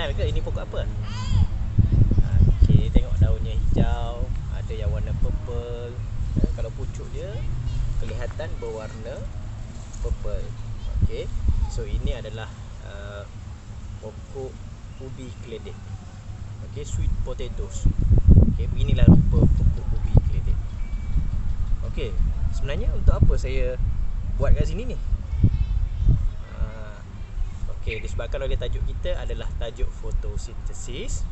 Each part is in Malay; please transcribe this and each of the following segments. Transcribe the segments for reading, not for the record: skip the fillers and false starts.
Kenal ke ini pokok apa? Okey, tengok daunnya hijau, ada yang warna purple. Kalau pucuk dia kelihatan berwarna purple. Okey. So ini adalah pokok ubi keledek. Okey, sweet potatoes. Okey, beginilah rupa pokok ubi keledek. Okey, sebenarnya untuk apa saya buat kat sini ni? Okey, disebabkan oleh tajuk kita adalah tajuk fotosintesis.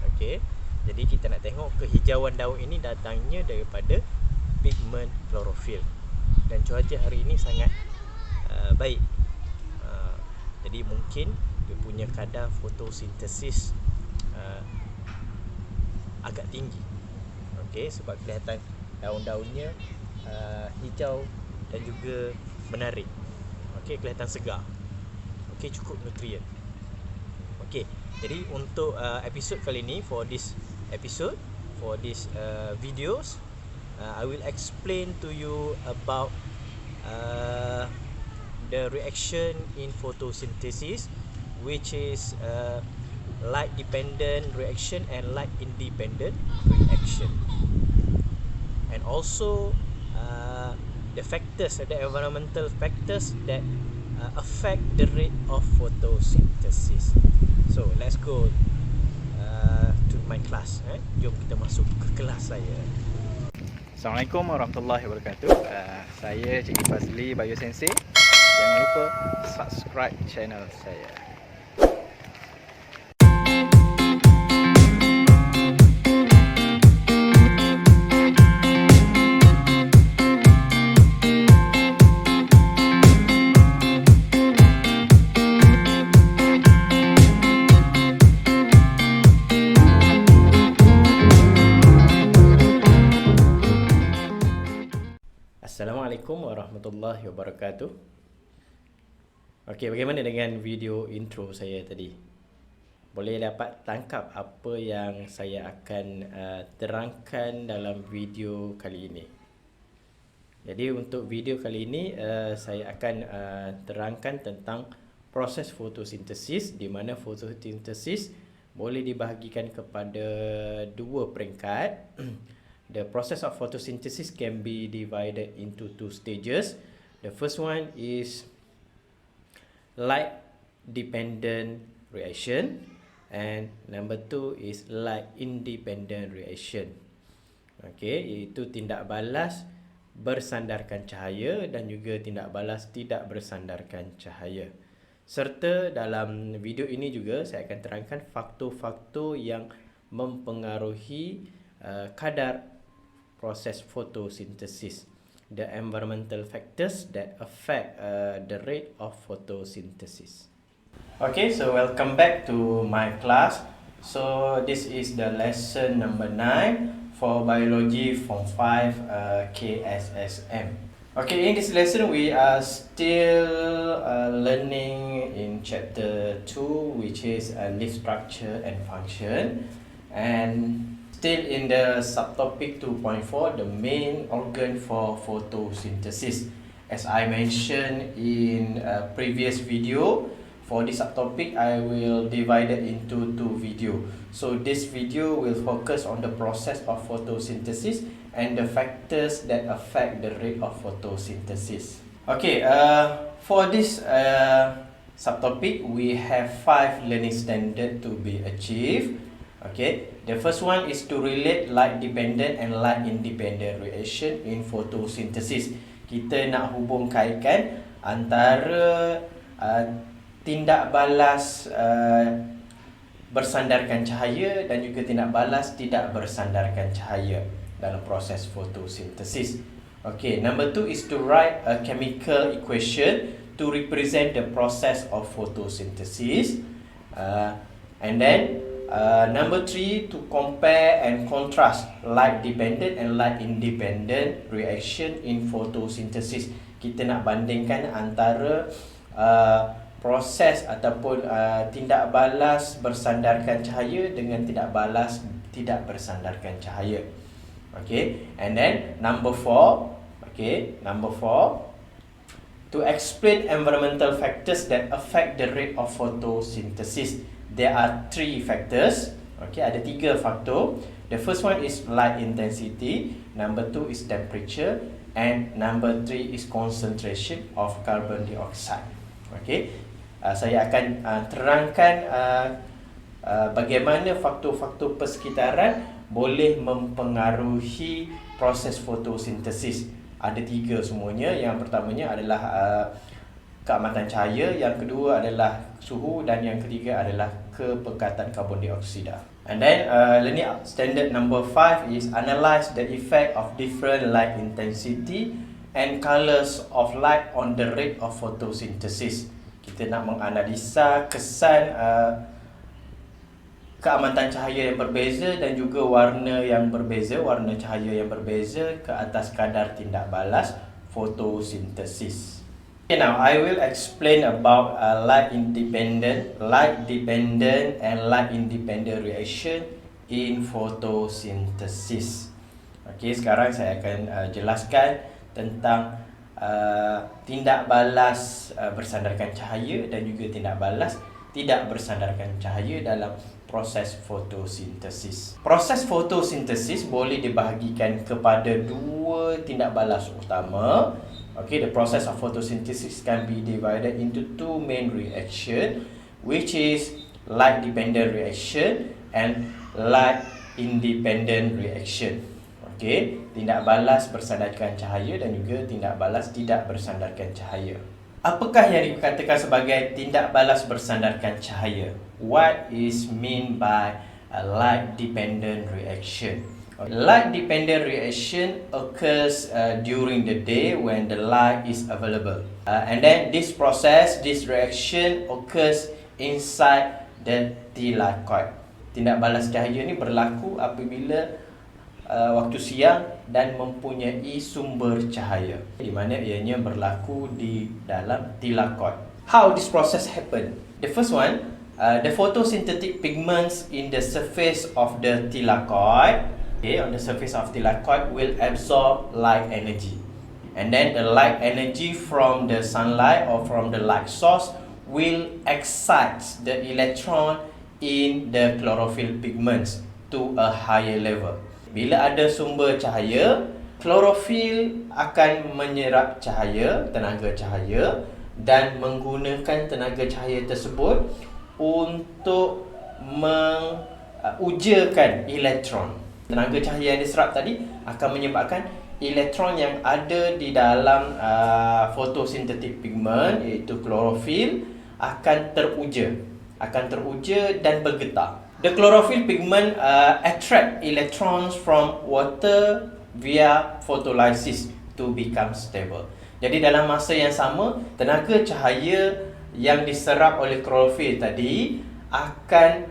Okey, jadi kita nak tengok kehijauan daun ini datangnya daripada pigmen klorofil. Dan cuaca hari ini sangat baik. Jadi mungkin dia punya kadar fotosintesis agak tinggi. Okey, sebab kelihatan daun-daunnya hijau dan juga menarik. Okey, kelihatan segar. Okey, cukup nutrien. Okey, jadi untuk episod kali ni, for this videos, I will explain to you about the reaction in photosynthesis, which is light dependent reaction and light independent reaction, and also the factors, the environmental factors that affect the rate of photosynthesis. So let's go to my class. Jom kita masuk ke kelas saya. Assalamualaikum warahmatullahi wabarakatuh. Saya Cikgu Fazli Biosensei. Jangan lupa subscribe channel saya. Assalamualaikum warahmatullahi wabarakatuh. Okey, bagaimana dengan video intro saya tadi? Boleh dapat tangkap apa yang saya akan terangkan dalam video kali ini. Jadi untuk video kali ini saya akan terangkan tentang proses fotosintesis, di mana fotosintesis boleh dibahagikan kepada dua peringkat. The process of photosynthesis can be divided into two stages. The first one is light dependent reaction, and number two is light independent reaction. Okey, iaitu tindak balas bersandarkan cahaya dan juga tindak balas tidak bersandarkan cahaya. Serta dalam video ini juga saya akan terangkan faktor-faktor yang mempengaruhi kadar proses photosynthesis, the environmental factors that affect the rate of photosynthesis. Okay, so welcome back to my class. So this is the lesson number 9 for biology form 5 KSSM. Okay, in this lesson we are still learning in chapter 2, which is leaf structure and function, and still in the subtopic 2.4, the main organ for photosynthesis. As I mentioned in a previous video, for this subtopic I will divide it into two videos. So this video will focus on the process of photosynthesis and the factors that affect the rate of photosynthesis. Okay, for this subtopic we have 5 learning standards to be achieved. Okay, the first one is to relate light dependent and light independent reaction in photosynthesis. Kita nak hubung kaitkan antara tindak balas bersandarkan cahaya dan juga tindak balas tidak bersandarkan cahaya dalam proses photosynthesis. Okay, number 2 is to write a chemical equation to represent the process of photosynthesis. And then number 3, to compare and contrast light dependent and light independent reaction in photosynthesis. Kita nak bandingkan antara proses ataupun tindak balas bersandarkan cahaya dengan tindak balas tidak bersandarkan cahaya. Okay, and then number 4, to explain environmental factors that affect the rate of photosynthesis. there are three factors. Okay, ada tiga faktor. The first one is light intensity, number two is temperature, and number three is concentration of carbon dioxide. Okay, saya akan terangkan bagaimana faktor-faktor persekitaran boleh mempengaruhi proses fotosintesis. Ada tiga semuanya. Yang pertamanya adalah keamatan cahaya, yang kedua adalah suhu, dan yang ketiga adalah kepekatan karbon dioksida. And then learning standard number 5 is analyze the effect of different light intensity and colors of light on the rate of photosynthesis. Kita nak menganalisa kesan keamatan cahaya yang berbeza dan juga warna yang berbeza, warna cahaya yang berbeza ke atas kadar tindak balas fotosintesis. Okay, now I will explain about light dependent, and light independent reaction in photosynthesis. Okay, sekarang saya akan jelaskan tentang tindak balas bersandarkan cahaya dan juga tindak balas tidak bersandarkan cahaya dalam proses fotosintesis. Proses fotosintesis boleh dibahagikan kepada dua tindak balas utama. Okay, the process of photosynthesis can be divided into two main reaction, which is light dependent reaction and light independent reaction. Okay, tindak balas bersandarkan cahaya dan juga tindak balas tidak bersandarkan cahaya. Apakah yang dikatakan sebagai tindak balas bersandarkan cahaya? What is mean by a light dependent reaction? Light dependent reaction occurs during the day when the light is available. And then this reaction occurs inside the thylakoid. Tindak balas cahaya ni berlaku apabila waktu siang dan mempunyai sumber cahaya, di mana ianya berlaku di dalam thylakoid. How this process happen? The first one, the photosynthetic pigments in the surface of the thylakoid, okay, on the surface of thylakoid will absorb light energy, and then the light energy from the sunlight or from the light source will excite the electron in the chlorophyll pigments to a higher level. Bila ada sumber cahaya, klorofil akan menyerap cahaya, tenaga cahaya, dan menggunakan tenaga cahaya tersebut untuk mengujakan elektron. Tenaga cahaya yang diserap tadi akan menyebabkan elektron yang ada di dalam photosynthetic pigment, iaitu klorofil, akan teruja dan bergetar. The chlorophyll pigment attract electrons from water via photolysis to become stable. Jadi dalam masa yang sama, tenaga cahaya yang diserap oleh klorofil tadi akan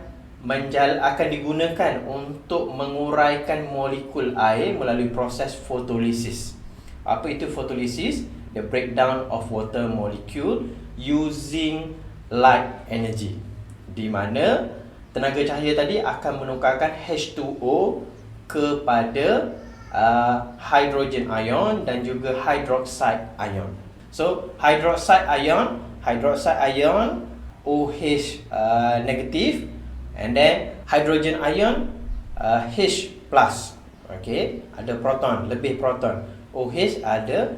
digunakan untuk menguraikan molekul air melalui proses fotolisis. Apa itu fotolisis? The breakdown of water molecule using light energy, di mana tenaga cahaya tadi akan menukarkan H2O kepada hydrogen ion dan juga hydroxide ion. So hydroxide ion OH negative, and then hydrogen ion H plus. Okay, ada proton, lebih proton. OH ada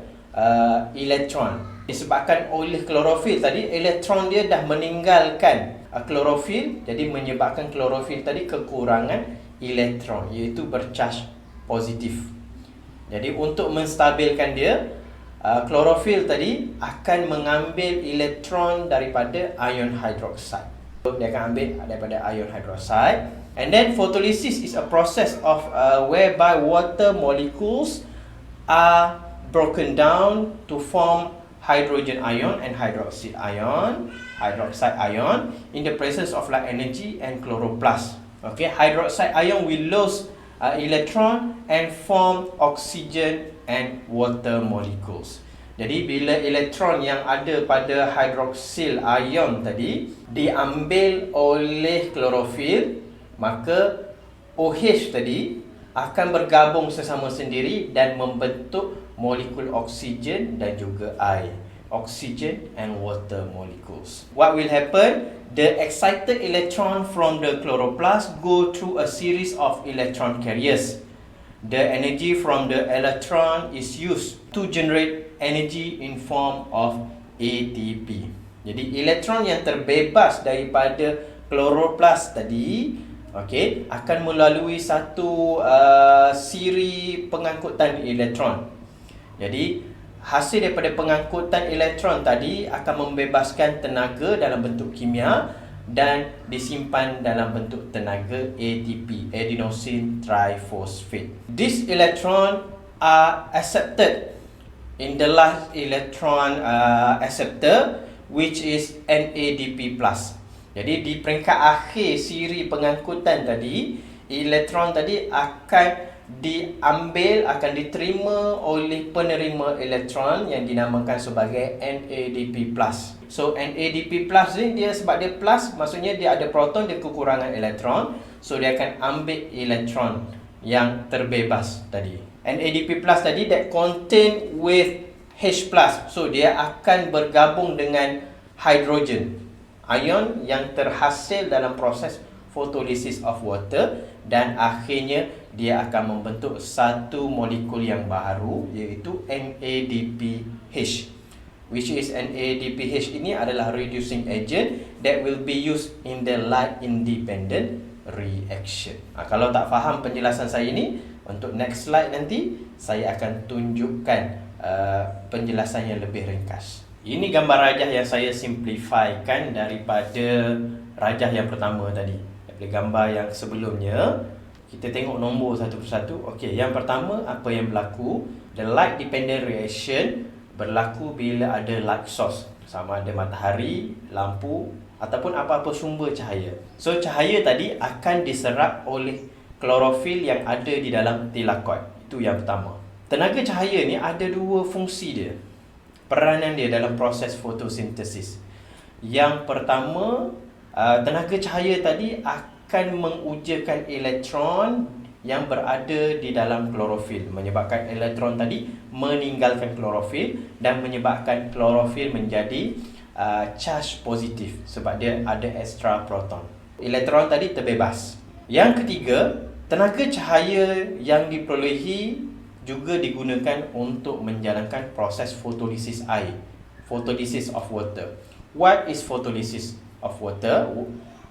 elektron. Disebabkan oleh klorofil tadi, elektron dia dah meninggalkan klorofil, jadi menyebabkan klorofil tadi kekurangan elektron, iaitu bercharge positif. Jadi untuk menstabilkan dia, klorofil tadi akan mengambil elektron daripada ion hydroxide. Dia akan ambil daripada ion hydroxide. And then photolysis is a process of whereby water molecules are broken down to form hydrogen ion and hydroxide ion in the presence of light energy and chloroplast. Okay, hydroxide ion will lose electron and form oxygen and water molecules. Jadi bila elektron yang ada pada hydroxyl ion tadi diambil oleh klorofil, maka OH tadi akan bergabung sesama sendiri dan membentuk molekul oksigen dan juga air. oxygen and water molecules. What will happen? The excited electron from the chloroplast go through a series of electron carriers. The energy from the electron is used to generate energy in form of ATP. Jadi elektron yang terbebas daripada chloroplast tadi, okey, akan melalui satu siri pengangkutan elektron. Jadi hasil daripada pengangkutan elektron tadi akan membebaskan tenaga dalam bentuk kimia dan disimpan dalam bentuk tenaga ATP, adenosine triphosphate. These electron are accepted in the last electron acceptor, which is NADP+. Jadi di peringkat akhir siri pengangkutan tadi, elektron tadi akan diambil, akan diterima oleh penerima elektron yang dinamakan sebagai NADP+. So NADP+ ni dia sebab dia plus, maksudnya dia ada proton, dia kekurangan elektron. So dia akan ambil elektron yang terbebas tadi. NADP+ tadi that contain with H+. So dia akan bergabung dengan hydrogen, ion yang terhasil dalam proses photolysis of water, dan akhirnya dia akan membentuk satu molekul yang baru, iaitu NADPH, which is NADPH ini adalah reducing agent that will be used in the light independent reaction. Kalau tak faham penjelasan saya ini, untuk next slide nanti saya akan tunjukkan penjelasan yang lebih ringkas. Ini gambar rajah yang saya simplifykan daripada rajah yang pertama tadi. Daripada gambar yang sebelumnya, kita tengok nombor satu persatu. Okey, yang pertama, apa yang berlaku? The light dependent reaction berlaku bila ada light source, sama ada matahari, lampu ataupun apa-apa sumber cahaya. So cahaya tadi akan diserap oleh klorofil yang ada di dalam tilakoid. Itu yang pertama. Tenaga cahaya ni ada dua fungsi dia, peranan dia dalam proses fotosintesis. Yang pertama, tenaga cahaya tadi akan mengujakan elektron yang berada di dalam klorofil, menyebabkan elektron tadi meninggalkan klorofil dan menyebabkan klorofil menjadi charge positif sebab dia ada extra proton. Elektron tadi terbebas. Yang ketiga, tenaga cahaya yang diperolehi juga digunakan untuk menjalankan proses fotolisis air, photolysis of water. What is photolysis of water?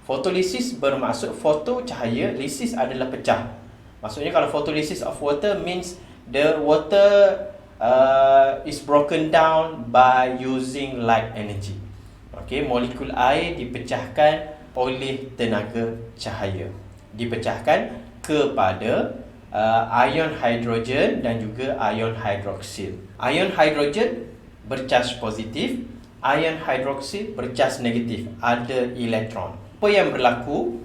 Photolysis bermaksud foto cahaya, lysis adalah pecah. Maksudnya kalau photolysis of water means the water is broken down by using light energy. Okay, molekul air dipecahkan oleh tenaga cahaya, dipecahkan kepada ion hidrogen dan juga ion hidroksil. Ion hidrogen bercharge positif, ion hidroksil bercharge negatif, ada elektron. Apa yang berlaku?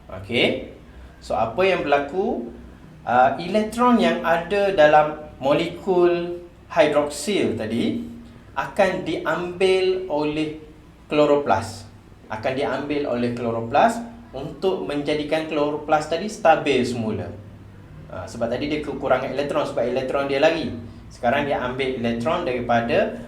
Okey. So apa yang berlaku? Elektron yang ada dalam molekul hidroksil tadi akan diambil oleh kloroplast. Akan diambil oleh kloroplast untuk menjadikan kloroplast tadi stabil semula. Sebab tadi dia kekurangan elektron, sebab elektron dia lari. Sekarang dia ambil elektron daripada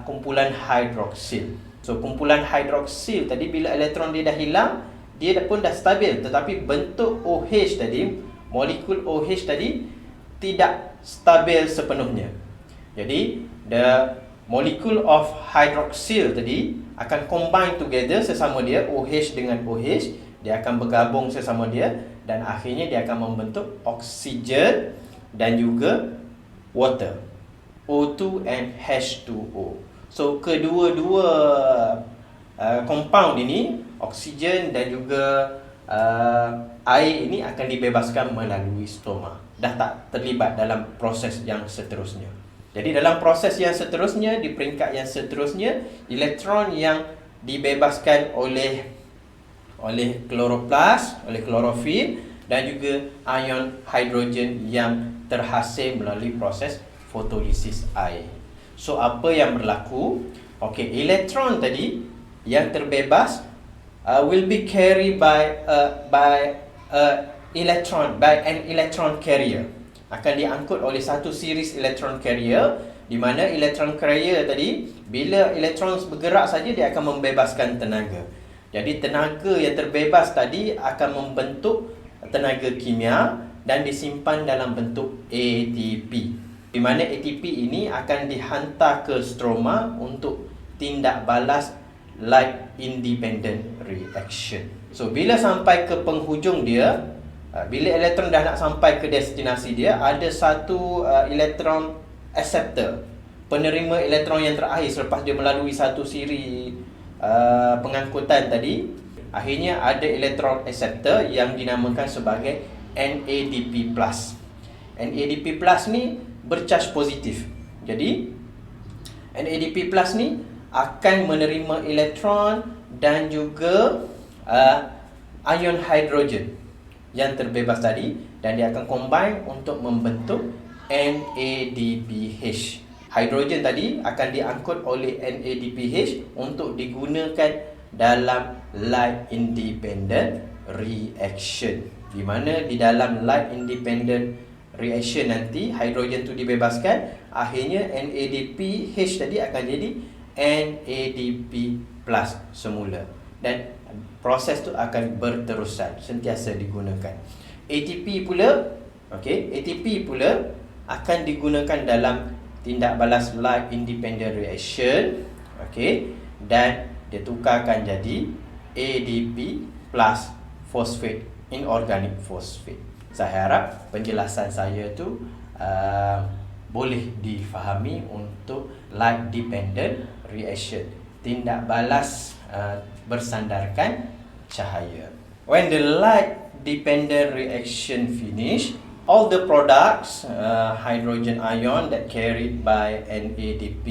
kumpulan hidroksil. So kumpulan hidroksil tadi bila elektron dia dah hilang, dia pun dah stabil, tetapi bentuk OH tadi, molekul OH tadi tidak stabil sepenuhnya. Jadi the molecule of hydroxyl tadi akan combine together sesama dia, OH dengan OH, dia akan bergabung sesama dia dan akhirnya dia akan membentuk oksigen dan juga water, O2 and H2O. So kedua-dua compound ini, oksigen dan juga air ini akan dibebaskan melalui stoma. Dah tak terlibat dalam proses yang seterusnya. Jadi dalam proses yang seterusnya, di peringkat yang seterusnya, elektron yang dibebaskan oleh kloroplast, oleh klorofil dan juga ion hidrogen yang terhasil melalui proses fotolisis air. So apa yang berlaku? Okey, elektron tadi yang terbebas will be carried by an electron carrier. Akan diangkut oleh satu series electron carrier di mana elektron carrier tadi, bila elektron bergerak saja dia akan membebaskan tenaga. Jadi tenaga yang terbebas tadi akan membentuk tenaga kimia dan disimpan dalam bentuk ATP. Di mana ATP ini akan dihantar ke stroma untuk tindak balas light independent reaction. So bila sampai ke penghujung dia, bila elektron dah nak sampai ke destinasi dia, ada satu elektron acceptor, penerima elektron yang terakhir selepas dia melalui satu siri pengangkutan tadi. Akhirnya ada elektron acceptor yang dinamakan sebagai NADP+. NADP+ ni bercharge positif. Jadi NADP+ ni akan menerima elektron dan juga ion hidrogen yang terbebas tadi, dan dia akan combine untuk membentuk NADPH. Hidrogen tadi akan diangkut oleh NADPH untuk digunakan dalam light independent reaction. Di mana di dalam light independent reaction nanti hidrogen tu dibebaskan, akhirnya NADPH tadi akan jadi NADP+ semula, dan proses tu akan berterusan, sentiasa digunakan. ATP pula, ATP pula akan digunakan dalam tindak balas light independent reaction, dan dia tukarkan jadi ADP plus phosphate, inorganic phosphate. Saya harap penjelasan saya tu boleh difahami untuk light dependent reaction, tindak balas bersandarkan cahaya. When the light dependent reaction finish, all the products, hydrogen ion that carried by NADP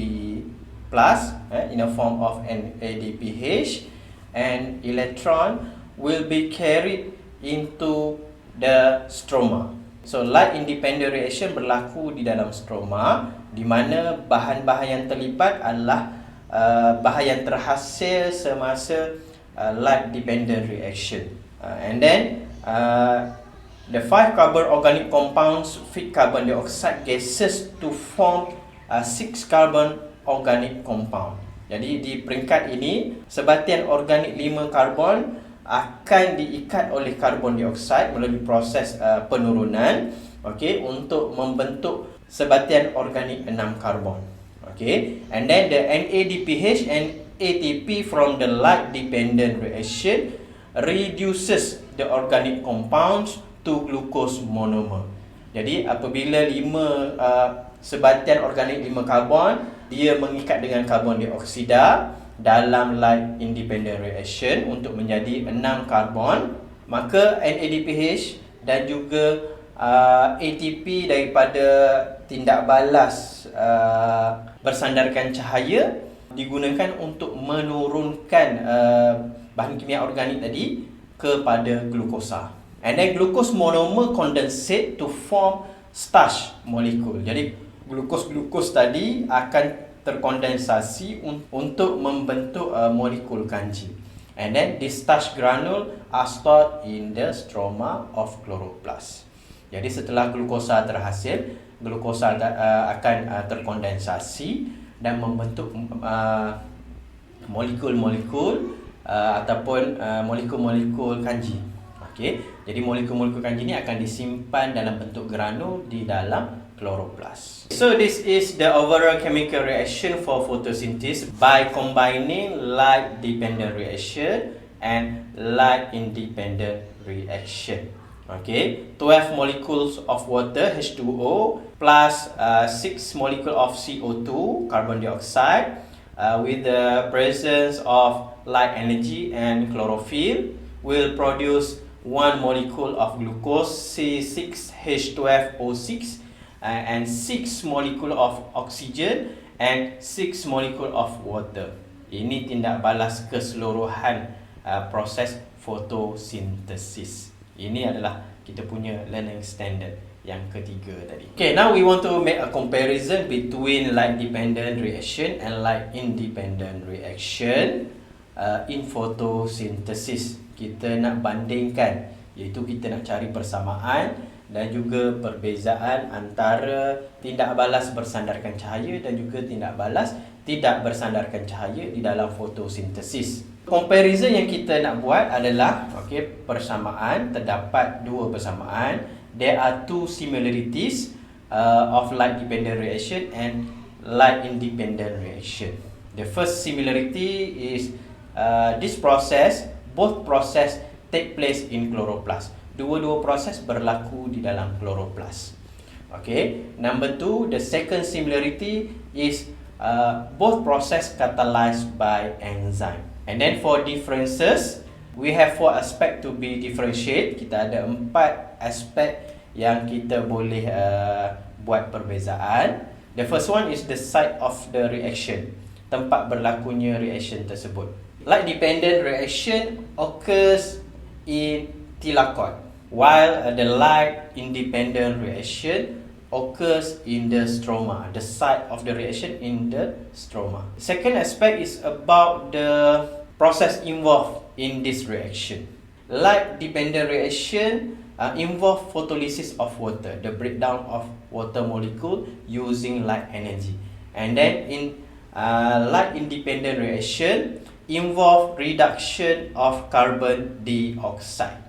plus in a form of NADPH, and electron will be carried into the stroma. So light independent reaction berlaku di dalam stroma, di mana bahan-bahan yang terlibat adalah bahan yang terhasil semasa light dependent reaction. And then the 5 carbon organic compounds feed carbon dioxide gases to form 6 carbon organic compound. Jadi di peringkat ini, sebatian organik 5 karbon akan diikat oleh karbon dioksida melalui proses penurunan, untuk membentuk sebatian organik 6 karbon. And then the NADPH and ATP from the light dependent reaction reduces the organic compounds to glucose monomer. Jadi apabila 5 sebatian organik 5 karbon, dia mengikat dengan karbon dioksida dalam light independent reaction untuk menjadi 6 karbon, maka NADPH dan juga ATP daripada tindak balas bersandarkan cahaya digunakan untuk menurunkan bahan kimia organik tadi kepada glukosa. And then glucose monomer condensate to form starch molecule. Jadi glukos tadi akan terkondensasi untuk membentuk molekul kanji. And then the starch granule are stored in the stroma of chloroplast. Jadi setelah glukosa terhasil, glukosa akan terkondensasi dan membentuk molekul-molekul ataupun molekul-molekul kanji. Jadi molekul-molekul kanji ini akan disimpan dalam bentuk granul di dalam chloroplast. So this is the overall chemical reaction for photosynthesis by combining light dependent reaction and light independent reaction. 12 molecules of water H2O plus 6 molecule of CO2 carbon dioxide with the presence of light energy and chlorophyll will produce 1 molecule of glucose C6H12O6 and 6 molecule of oxygen and 6 molecule of water. Ini tindak balas keseluruhan proses fotosintesis. Ini adalah kita punya learning standard yang ketiga tadi. Now we want to make a comparison between light dependent reaction and light independent reaction in photosynthesis. Kita nak bandingkan, iaitu kita nak cari persamaan dan juga perbezaan antara tindak balas bersandarkan cahaya dan juga tindak balas tidak bersandarkan cahaya di dalam fotosintesis. Comparison yang kita nak buat adalah persamaan, terdapat dua persamaan. There are two similarities of light dependent reaction and light independent reaction. The first similarity is both process take place in chloroplast. Dua-dua proses berlaku di dalam chloroplast. Number two, the second similarity is both process catalyzed by enzyme. And then for differences, we have 4 aspect to be differentiate. Kita ada 4 aspek yang kita boleh buat perbezaan. The first one is the site of the reaction, tempat berlakunya reaction tersebut. Light dependent reaction occurs in thalocode, while the light independent reaction occurs in the stroma, the site of the reaction in the stroma. Second aspect is about the process involved in this reaction. Light dependent reaction involve photolysis of water, the breakdown of water molecule using light energy. And then in light independent reaction involve reduction of carbon dioxide.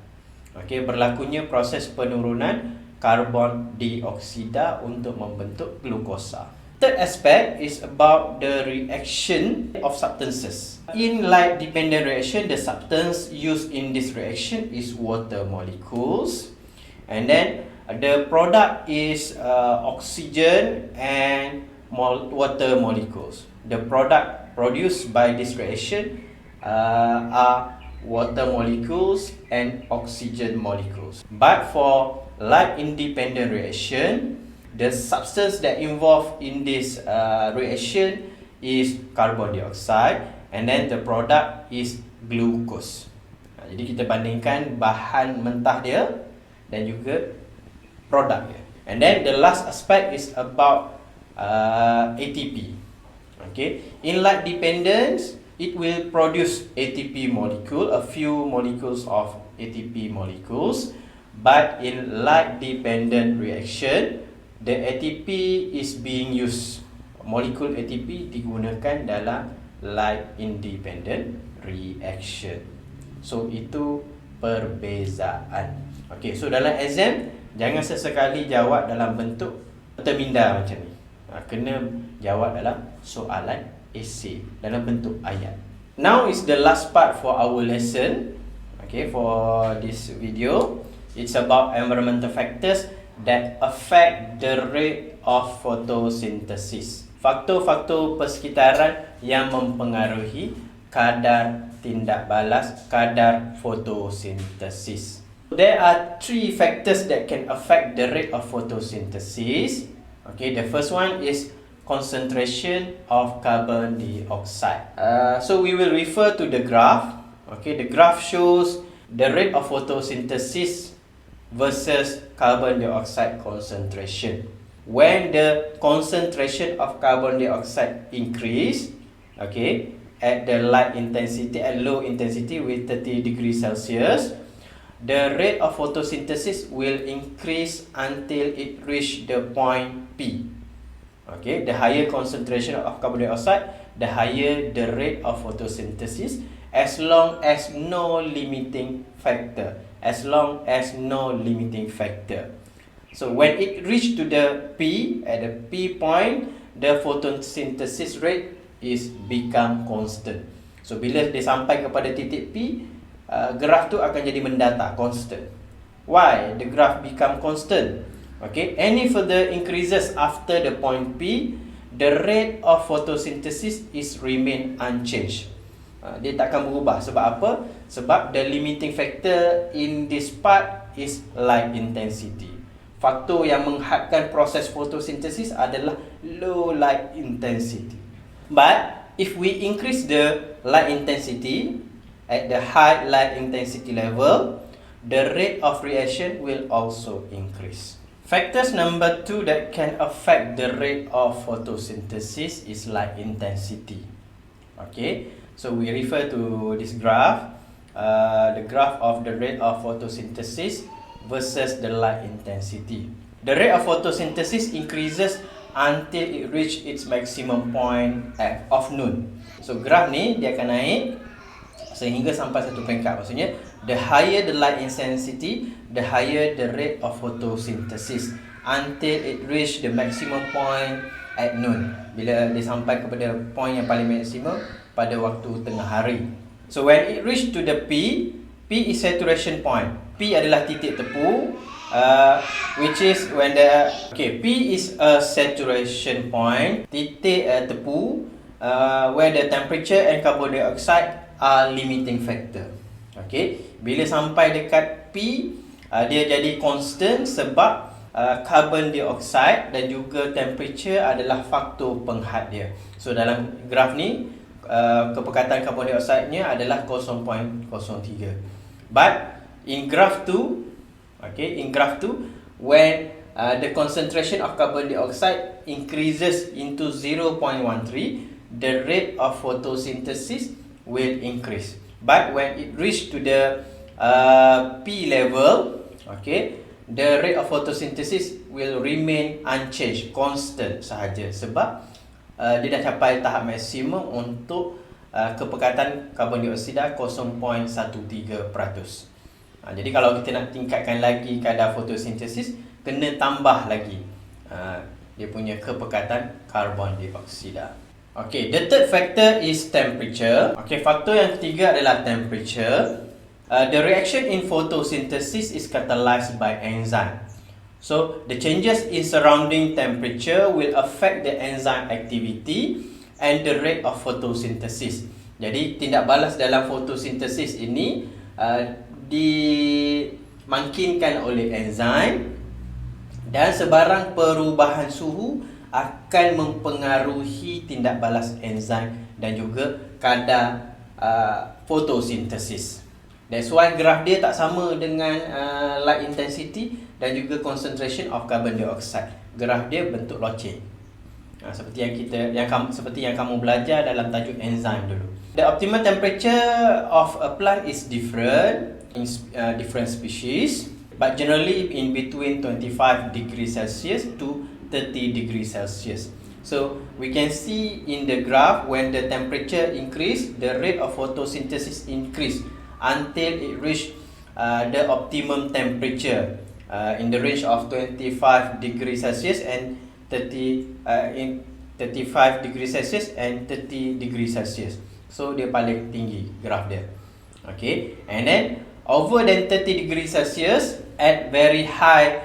Berlakunya proses penurunan karbon dioksida untuk membentuk glukosa. Third aspect is about the reaction of substances. In light dependent reaction, the substance used in this reaction is water molecules, and then the product is oxygen and water molecules. The product produced by this reaction are water molecules and oxygen molecules. But for light independent reaction, the substance that involved in this reaction is carbon dioxide, and then the product is glucose. Jadi kita bandingkan bahan mentah dia dan juga produk dia. And then the last aspect is about ATP. In light dependence, it will produce ATP molecule, a few molecules of ATP molecules. But in light dependent reaction, the ATP is being used. Molekul ATP digunakan dalam light independent reaction. So itu perbezaan. So dalam exam, jangan sesekali jawab dalam bentuk terminda macam ni. Kena jawab dalam soalan esei, dalam bentuk ayat. Now is the last part for our lesson. For this video, it's about environmental factors that affect the rate of photosynthesis. Faktor-faktor persekitaran yang mempengaruhi kadar tindak balas, kadar fotosintesis. There are 3 factors that can affect the rate of photosynthesis. The first one is concentration of carbon dioxide. So we will refer to the graph. The graph shows the rate of photosynthesis versus carbon dioxide concentration. When the concentration of carbon dioxide increase, at the light intensity, at low intensity with 30 degrees Celsius, the rate of photosynthesis will increase until it reach the point P. The higher concentration of carbon dioxide, the higher the rate of photosynthesis, as long as no limiting factor. So when it reach to the P, at the P point, the photosynthesis rate is become constant. So bila dia sampai kepada titik P, graf tu akan jadi mendata, constant. Why the graph become constant? Any further increases after the point P, the rate of photosynthesis is remain unchanged. Dia takkan berubah. Sebab apa? Sebab the limiting factor in this part is light intensity. Faktor yang menghadkan proses fotosintesis adalah low light intensity. But if we increase the light intensity at the high light intensity level, the rate of reaction will also increase. Factors number 2 that can affect the rate of photosynthesis is light intensity. So we refer to this graph, the graph of the rate of photosynthesis versus the light intensity. The rate of photosynthesis increases until it reach its maximum point of noon. So graf ni dia akan naik sehingga sampai satu peringkat. Maksudnya the higher the light intensity, the higher the rate of photosynthesis until it reach the maximum point at noon. Bila dia sampai kepada point yang paling maksimum pada waktu tengah hari. So when it reach to the P is saturation point. P adalah titik tepu, which is when the P is a saturation point, titik tepu, where the temperature and carbon dioxide are limiting factor. Bila sampai dekat P, dia jadi constant sebab carbon dioxide dan juga temperature adalah faktor penghad dia. So dalam graf ni kepekatan carbon dioxide-nya adalah 0.03. But in graph 2, when the concentration of carbon dioxide increases into 0.13, the rate of photosynthesis will increase. But when it reach to the P level, the rate of photosynthesis will remain unchanged, constant sahaja sebab dia dah capai tahap maksimum untuk kepekatan karbon dioksida 0.13%. Jadi kalau kita nak tingkatkan lagi kadar fotosintesis, kena tambah lagi dia punya kepekatan karbon dioksida. The third factor is temperature. Faktor yang ketiga adalah temperature. The reaction in photosynthesis is catalyzed by enzyme. So the changes in surrounding temperature will affect the enzyme activity and the rate of photosynthesis. Jadi tindak balas dalam fotosintesis ini dimangkinkan oleh enzim dan sebarang perubahan suhu akan mempengaruhi tindak balas enzim dan juga kadar fotosintesis. That's why graf dia tak sama dengan light intensity dan juga concentration of carbon dioxide. Graf dia bentuk loceng. Seperti yang kamu belajar dalam tajuk enzim dulu. The optimal temperature of a plant is different in different species, but generally in between 25 degrees Celsius to 30 degrees Celsius. So we can see in the graph when the temperature increase, the rate of photosynthesis increase until it reach the optimum temperature in the range of 25 degrees Celsius and 35 degrees Celsius and 30 degrees Celsius. So dia paling tinggi graf dia. And then over than 30 degrees Celsius at very high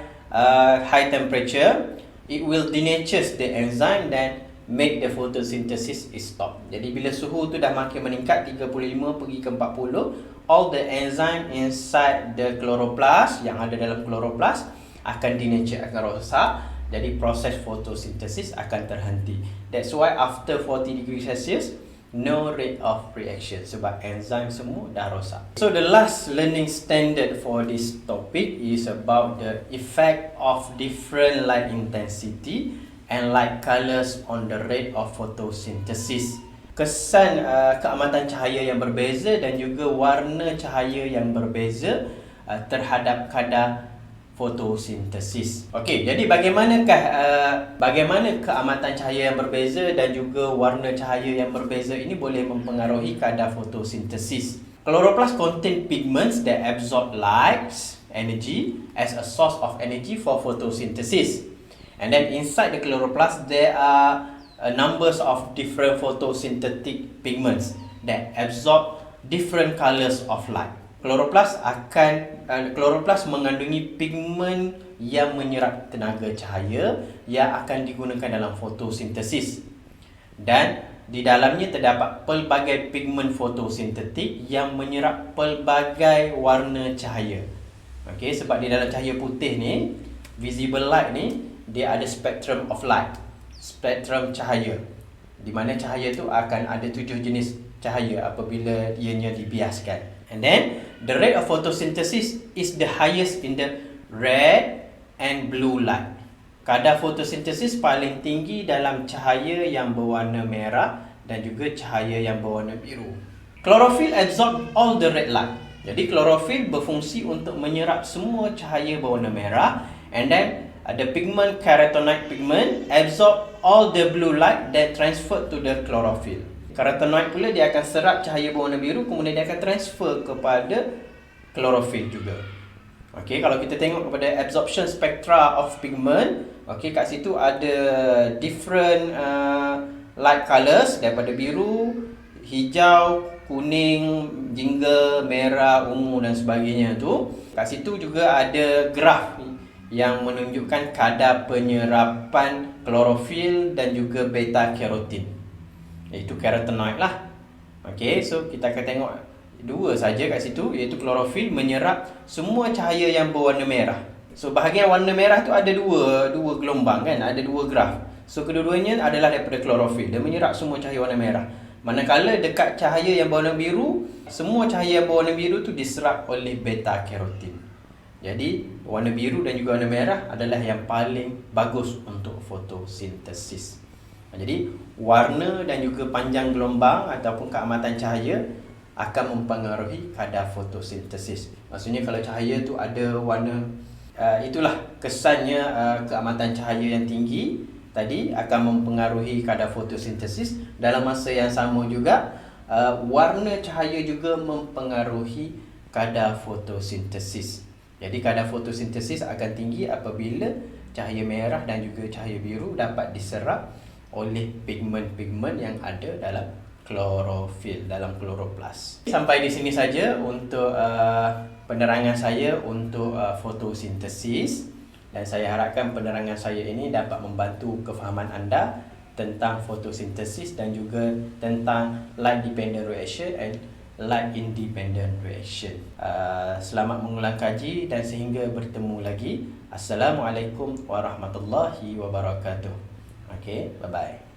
temperature, it will denature the enzyme that make the photosynthesis stop. Jadi bila suhu tu dah makin meningkat 35 pergi ke 40, all the enzyme inside the chloroplast yang ada dalam chloroplast akan denature, akan rosak. Jadi proses photosynthesis akan terhenti. That's why after 40 degrees Celsius, no rate of reaction sebab enzim semua dah rosak. So the last learning standard for this topic is about the effect of different light intensity and light colors on the rate of photosynthesis. Kesan keamatan cahaya yang berbeza dan juga warna cahaya yang berbeza terhadap kadar fotosintesis. Jadi bagaimana keamatan cahaya yang berbeza dan juga warna cahaya yang berbeza ini boleh mempengaruhi kadar fotosintesis. Chloroplast contain pigments that absorb light energy as a source of energy for photosynthesis. And then inside the chloroplast there are numbers of different photosynthetic pigments that absorb different colors of light. Chloroplast mengandungi pigmen yang menyerap tenaga cahaya yang akan digunakan dalam fotosintesis. Dan di dalamnya terdapat pelbagai pigmen fotosintetik yang menyerap pelbagai warna cahaya. Sebab di dalam cahaya putih ni, visible light ni, dia ada spectrum of light, spektrum cahaya, di mana cahaya tu akan ada 7 jenis cahaya apabila ianya dibiaskan. And then the rate of photosynthesis is the highest in the red and blue light. Kadar fotosintesis paling tinggi dalam cahaya yang berwarna merah dan juga cahaya yang berwarna biru. Chlorophyll absorb all the red light. Jadi klorofil berfungsi untuk menyerap semua cahaya berwarna merah, and then the pigment carotenoid pigment absorb all the blue light that transfer to the chlorophyll. Carotenoid pula dia akan serap cahaya berwarna biru, kemudian dia akan transfer kepada chlorophyll juga. Okey, kalau kita tengok kepada absorption spectra of pigment, okey, kat situ ada different light colors daripada biru, hijau, kuning, jingga, merah, ungu dan sebagainya tu. Kat situ juga ada graf yang menunjukkan kadar penyerapan klorofil dan juga beta carotene, iaitu carotenoid lah. Okey, so kita akan tengok dua saja kat situ, iaitu klorofil menyerap semua cahaya yang berwarna merah. So bahagian warna merah tu ada dua gelombang kan, ada dua graf. So kedua-duanya adalah daripada klorofil, dia menyerap semua cahaya warna merah. Manakala dekat cahaya yang berwarna biru, semua cahaya yang berwarna biru tu diserap oleh beta carotene. Jadi warna biru dan juga warna merah adalah yang paling bagus untuk fotosintesis. Jadi warna dan juga panjang gelombang ataupun keamatan cahaya akan mempengaruhi kadar fotosintesis. Maksudnya kalau cahaya tu ada warna, itulah kesannya, keamatan cahaya yang tinggi tadi akan mempengaruhi kadar fotosintesis. Dalam masa yang sama juga, warna cahaya juga mempengaruhi kadar fotosintesis. Jadi kadar fotosintesis akan tinggi apabila cahaya merah dan juga cahaya biru dapat diserap oleh pigmen-pigmen yang ada dalam klorofil, dalam kloroplas. Sampai di sini saja untuk penerangan saya untuk fotosintesis, dan saya harapkan penerangan saya ini dapat membantu kefahaman anda tentang fotosintesis dan juga tentang light dependent reaction and light independent reaction. Selamat mengulang kaji dan sehingga bertemu lagi. Assalamualaikum warahmatullahi wabarakatuh. Okay, bye-bye.